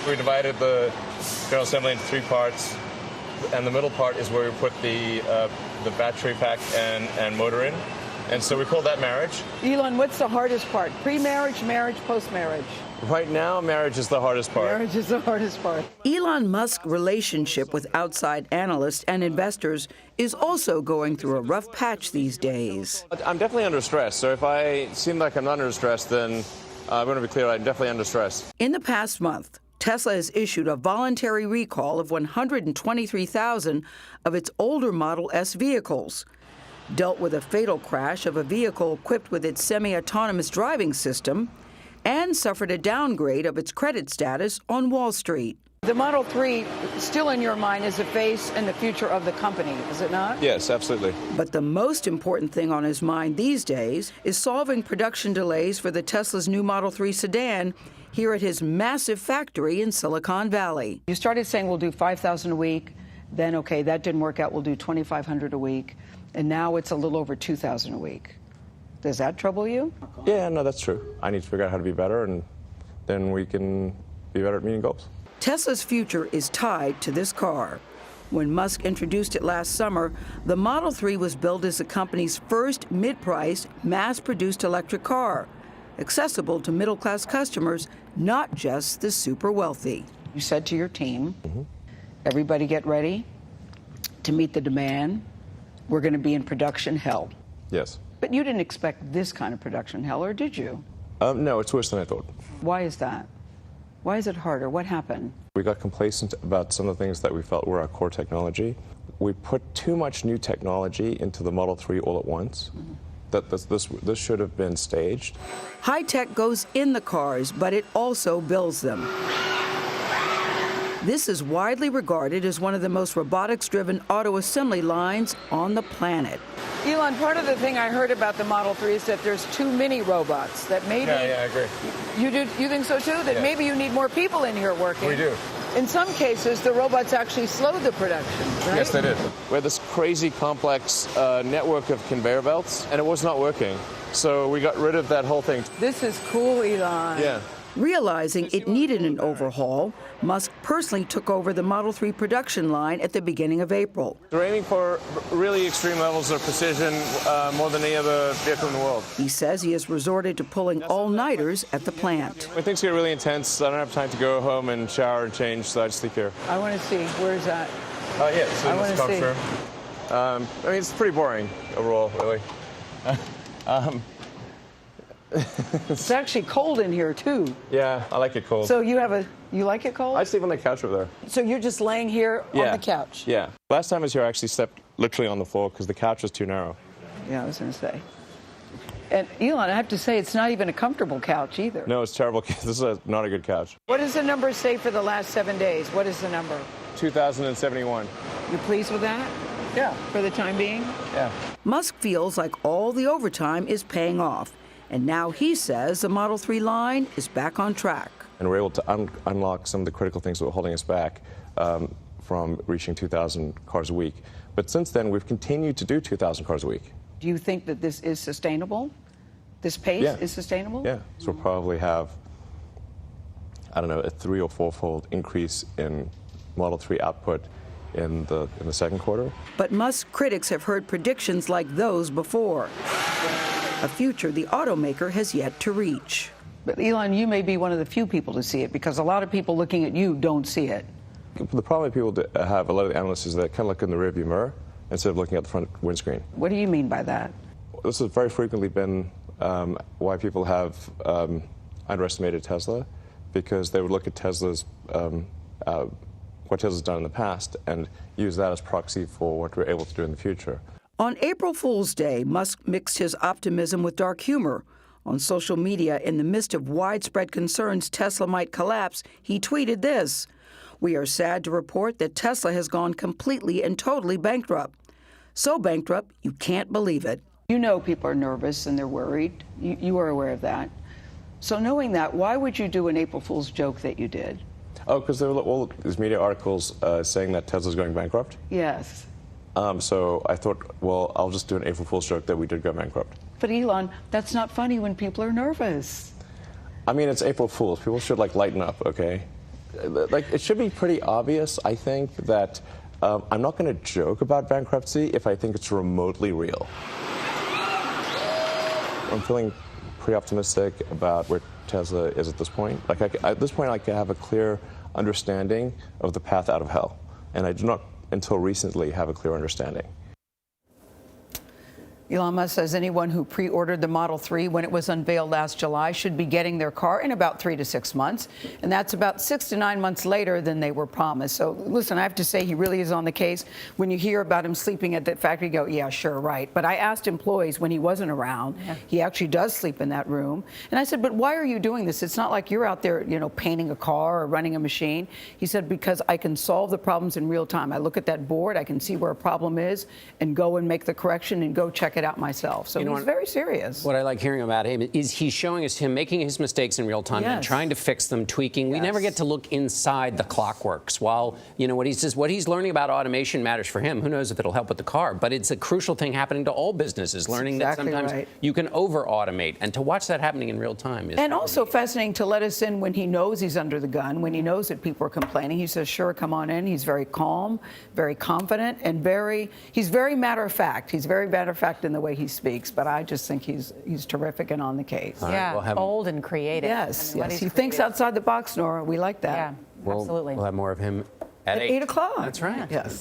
We divided the general assembly into 3 parts, and the middle part is where we put the battery pack and motor in. And so we call that marriage. Elon, what's the hardest part? Pre-marriage, marriage, post-marriage? Right now, marriage is the hardest part. Marriage is the hardest part. Elon Musk's relationship with outside analysts and investors is also going through a rough patch these days. I'm definitely under stress, so if I seem like I'm not under stress, then I'm going to be clear, I'm definitely under stress. In the past month, Tesla has issued a voluntary recall of 123,000 of its older Model S vehicles, dealt with a fatal crash of a vehicle equipped with its semi-autonomous driving system, and suffered a downgrade of its credit status on Wall Street. The Model 3, still in your mind, is the face and the future of the company, is it not? Yes, absolutely. But the most important thing on his mind these days is solving production delays for the Tesla's new Model 3 sedan here at his massive factory in Silicon Valley. You started saying we'll do 5,000 a week, then, okay, that didn't work out, we'll do 2,500 a week, and now it's a little over 2,000 a week. Does that trouble you? Yeah, no, that's true. I need to figure out how to be better, and then we can be better at meeting goals. Tesla's future is tied to this car. When Musk introduced it last summer, the Model 3 was billed as the company's first mid-priced, mass-produced electric car, accessible to middle-class customers, not just the super wealthy. You said to your team, everybody get ready to meet the demand. We're going to be in production hell. Yes. But you didn't expect this kind of production hell, or did you? No, it's worse than I thought. Why is that? Why is it harder? What happened? We got complacent about some of the things that we felt were our core technology. We put too much new technology into the Model 3 all at once. That this should have been staged. High tech goes in the cars, but it also builds them. This is widely regarded as one of the most robotics-driven auto assembly lines on the planet. Elon, part of the thing I heard about the Model 3 is that there's too many robots, that maybe... Yeah, I agree. You think so too? That maybe you need more people in here working? We do. In some cases, the robots actually slowed the production, right? Yes, they did. We had this crazy complex network of conveyor belts, and it was not working. So we got rid of that whole thing. This is cool, Elon. Yeah. Realizing it needed an overhaul, Musk personally took over the Model 3 production line at the beginning of April. We're aiming for really extreme levels of precision, more than any other vehicle in the world. He says he has resorted to pulling all-nighters at the plant. When things get really intense, I don't have time to go home and shower and change, so I just sleep here. I want to see. Where is that? Yeah, so I want to see. I mean, it's pretty boring overall, really. It's actually cold in here, too. Yeah, I like it cold. So you like it cold? I sleep on the couch over there. So you're just laying here on the couch? Yeah. Last time I was here, I actually slept literally on the floor because the couch was too narrow. Yeah, I was going to say. And Elon, I have to say, it's not even a comfortable couch either. No, it's terrible. This is not a good couch. What does the number say for the last 7 days? What is the number? 2,071. You pleased with that? Yeah. For the time being? Yeah. Musk feels like all the overtime is paying off, and now he says the Model 3 line is back on track. And we're able to unlock some of the critical things that were holding us back from reaching 2,000 cars a week. But since then, we've continued to do 2,000 cars a week. Do you think that this is sustainable? This pace is sustainable? Yeah. So we'll probably have, I don't know, a 3- or 4-fold increase in Model 3 output in the second quarter. But Musk critics have heard predictions like those before, a future the automaker has yet to reach. But Elon, you may be one of the few people to see it, because a lot of people looking at you don't see it. The problem people have, a lot of the analysts, is they kind of look in the rearview mirror instead of looking at the front windscreen. What do you mean by that? This has very frequently been why people have underestimated Tesla, because they would look at Tesla's what Tesla's done in the past and use that as proxy for what we're able to do in the future. On April Fool's Day, Musk mixed his optimism with dark humor. On social media, in the midst of widespread concerns Tesla might collapse, he tweeted this: "We are sad to report that Tesla has gone completely and totally bankrupt. So bankrupt, you can't believe it." You know people are nervous and they're worried. You are aware of that. So knowing that, why would you do an April Fool's joke that you did? Oh, because there were all these media articles saying that Tesla's going bankrupt. Yes. So I thought, well, I'll just do an April Fool's joke that we did go bankrupt. But Elon, that's not funny when people are nervous. I mean, it's April Fool's. People should, like, lighten up, okay? like, it should be pretty obvious, I think, that I'm not going to joke about bankruptcy if I think it's remotely real. I'm feeling pretty optimistic about where Tesla is at this point. Like, at this point, I can have a clear understanding of the path out of hell. And I do not, until recently, have a clear understanding. Elon Musk says anyone who pre-ordered the Model 3 when it was unveiled last July should be getting their car in about 3 to 6 months. And that's about 6 to 9 months later than they were promised. So listen, I have to say he really is on the case. When you hear about him sleeping at that factory, you go, yeah, sure, right. But I asked employees when he wasn't around, he actually does sleep in that room. And I said, but why are you doing this? It's not like you're out there, you know, painting a car or running a machine. He said, because I can solve the problems in real time. I look at that board, I can see where a problem is and go and make the correction and go check it out myself. So he's very serious. What I like hearing about him is he's showing us him making his mistakes in real time and trying to fix them, tweaking. We never get to look inside the clockworks. While, you know, what he's learning about automation matters for him. Who knows if it'll help with the car? But it's a crucial thing happening to all businesses, learning that sometimes you can over-automate. And to watch that happening in real time is... And also fascinating to let us in when he knows he's under the gun, when he knows that people are complaining. He says, sure, come on in. He's very calm, very confident, and he's very matter-of-fact. He's very matter-of-fact in the way he speaks, but I just think he's terrific and on the case. Yeah, we'll have bold and creative. Yes, I mean, yes. He thinks outside the box, Nora. We like that. Yeah, absolutely. We'll have more of him at 8 o'clock. That's right. Yes.